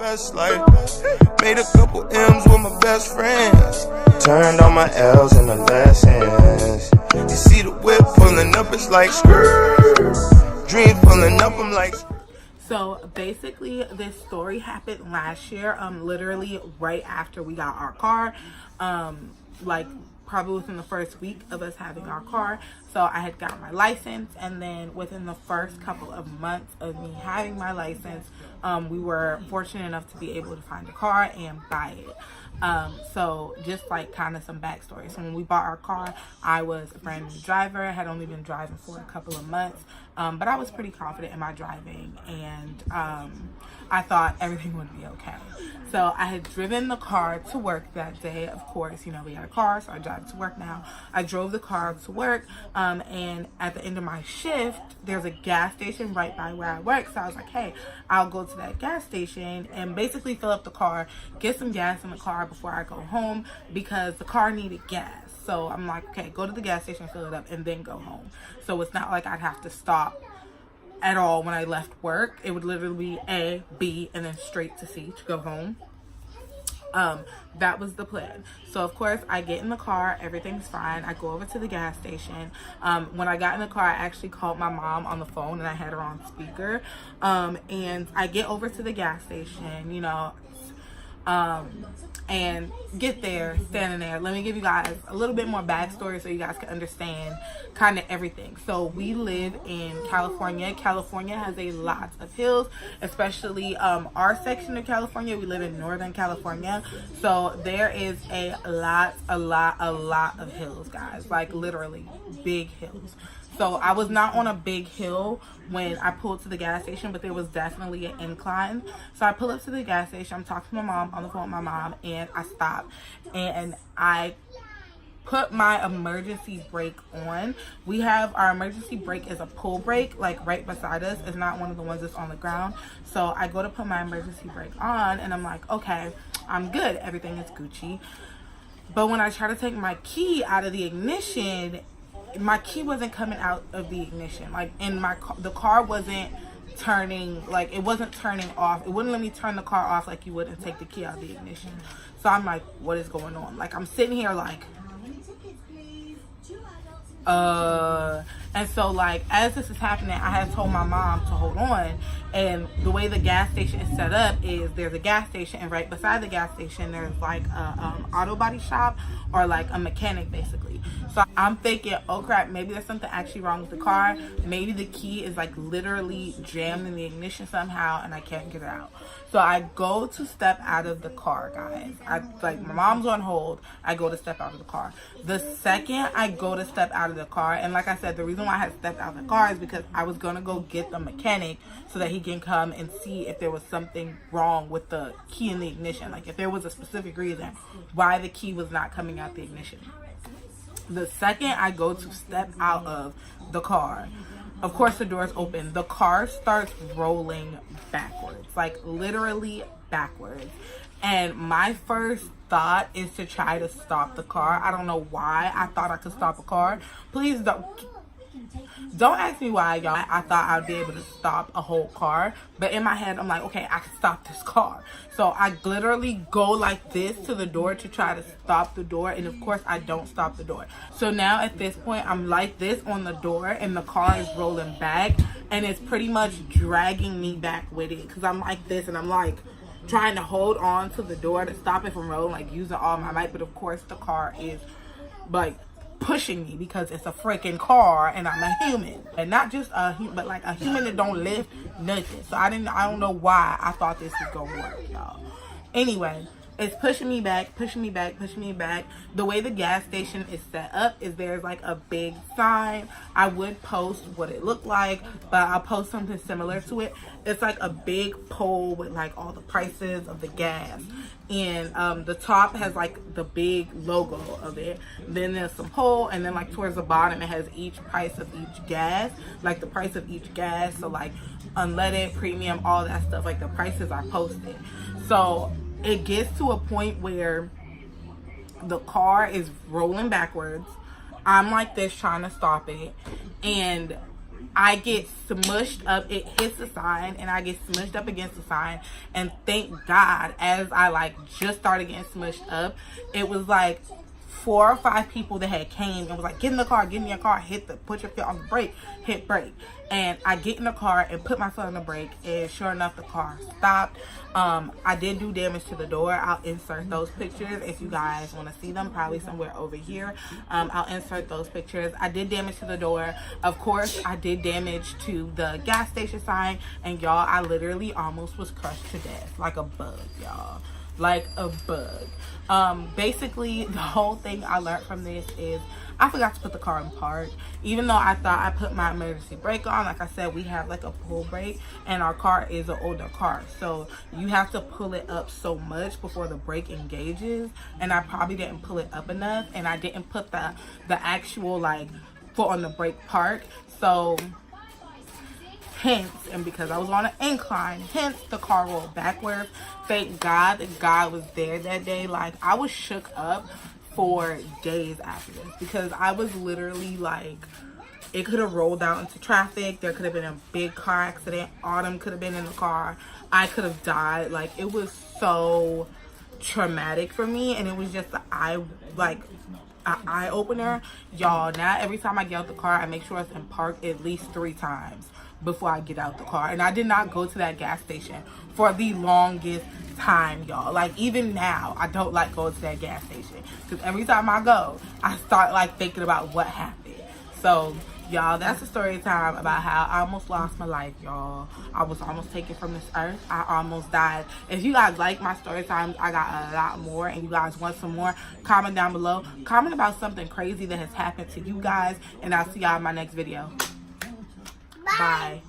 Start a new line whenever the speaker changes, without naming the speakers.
best life. Made a couple M's with my best friends. Turned all my L's into lessons. You see the whip pulling up, it's like skirt. Dream pulling up, I'm like.
So basically, this story happened last year, literally right after we got our car, like probably within the first week of us having our car. So I had gotten my license, and then within the first couple of months of me having my license, we were fortunate enough to be able to find a car and buy it. So just like kind of some backstory. So when we bought our car, I was a brand new driver. I had only been driving for a couple of months, but I was pretty confident in my driving, and I thought everything would be okay. So I had driven the car to work that day. Of course, you know, we had a car, so I drive to work now. I drove the car to work, and at the end of my shift, there's a gas station right by where I work. So I was like, hey, I'll go to that gas station and basically fill up the car, get some gas in the car before I go home, because the car needed gas. So I'm like, okay, go to the gas station, fill it up, and then go home. So it's not like I'd have to stop at all when I left work. It would literally be A, B, and then straight to C to go home. That was the plan. So of course I get in the car, everything's fine. I go over to the gas station. When I got in the car, I actually called my mom on the phone, and I had her on speaker. And I get over to the gas station, you know, and get there, standing there. Let me give you guys a little bit more backstory so you guys can understand kind of everything. So we live in California. California has a lot of hills, especially our section of California. We live in Northern California. So there is a lot of hills, guys, like literally big hills. So I was not on a big hill when I pulled to the gas station, but there was definitely an incline. So I pull up to the gas station. I'm talking to my mom on the phone with my mom, and I stop, and I put my emergency brake on. We have our emergency brake is a pull brake, like right beside us. It's not one of the ones that's on the ground. So I go to put my emergency brake on, and I'm like, okay, I'm good. Everything is Gucci. But when I try to take my key out of the ignition, my key wasn't coming out of the ignition. Like in my car, the car wasn't turning, like it wasn't turning off. It wouldn't let me turn the car off like you would and take the key out of the ignition. So I'm like, what is going on? Like I'm sitting here like, and so like as this is happening, I had told my mom to hold on. And the way the gas station is set up is there's a gas station, and right beside the gas station there's like a auto body shop, or like a mechanic basically. So I'm thinking, oh crap, maybe there's something actually wrong with the car. Maybe the key is like literally jammed in the ignition somehow and I can't get it out. So I go to step out of the car, guys. Like my mom's on hold. I go to step out of the car. The second I go to step out of the car, and like I said, the reason why I had stepped out of the car is because I was gonna go get the mechanic so that he can come and see if there was something wrong with the key in the ignition. Like if there was a specific reason why the key was not coming out the ignition. The second I go to step out of the car, of course the door's open. The car starts rolling backwards, like literally backwards. And my first thought is to try to stop the car. I don't know why I thought I could stop a car. Please don't ask me why, y'all. I thought I'd be able to stop a whole car, but in my head I'm like, okay, I can stop this car. So I literally go like this to the door to try to stop the door, and of course I don't stop the door. So now at this point I'm like this on the door, and the car is rolling back, and it's pretty much dragging me back with it, because I'm like this, and I'm like trying to hold on to the door to stop it from rolling, like using all my might. But of course the car is like pushing me because it's a freaking car and I'm a human, and not just a human, but like a human that don't lift nothing. So I don't know why I thought this was gonna work, y'all. Anyway, it's pushing me back. The way the gas station is set up is there's like a big sign. I would post what it looked like, but I'll post something similar to it. It's like a big pole with like all the prices of the gas, and the top has like the big logo of it. Then there's some pole, and then like towards the bottom it has each price of each gas, like the price of each gas. So like unleaded, premium, all that stuff, like the prices are posted. So it gets to a point where the car is rolling backwards. I'm like this trying to stop it, and I get smushed up. It hits the sign and I get smushed up against the sign. And thank God, as I like just started getting smushed up, it was like 4 or 5 people that had came and was like, get in the car, get in your car, put your foot on the brake, hit brake. And I get in the car and put my foot on the brake, and sure enough, the car stopped. I did do damage to the door. I'll insert those pictures if you guys want to see them, probably somewhere over here. I'll insert those pictures. I did damage to the door. Of course, I did damage to the gas station sign, and y'all, I literally almost was crushed to death like a bug, y'all. Like a bug. Basically, the whole thing I learned from this is I forgot to put the car in park. Even though I thought I put my emergency brake on, like I said, we have like a pull brake, and our car is an older car, so you have to pull it up so much before the brake engages, and I probably didn't pull it up enough, and I didn't put the actual like foot on the brake park. So hence, and because I was on an incline, hence the car rolled backwards. Thank God that God was there that day. Like, I was shook up for days after this, because I was literally like, it could have rolled out into traffic. There could have been a big car accident. Autumn could have been in the car. I could have died. Like, it was so traumatic for me, and it was just an eye opener, y'all. Now every time I get out the car, I make sure it's in park at least 3 times before I get out the car. And I did not go to that gas station for the longest time, y'all. Like, even now, I don't like going to that gas station, because every time I go, I start like thinking about what happened. So y'all, that's a story time about how I almost lost my life, y'all. I was almost taken from this earth. I almost died. If you guys like my story times, I got a lot more, and you guys want some more, comment down below. Comment about something crazy that has happened to you guys, and I'll see y'all in my next video. Bye.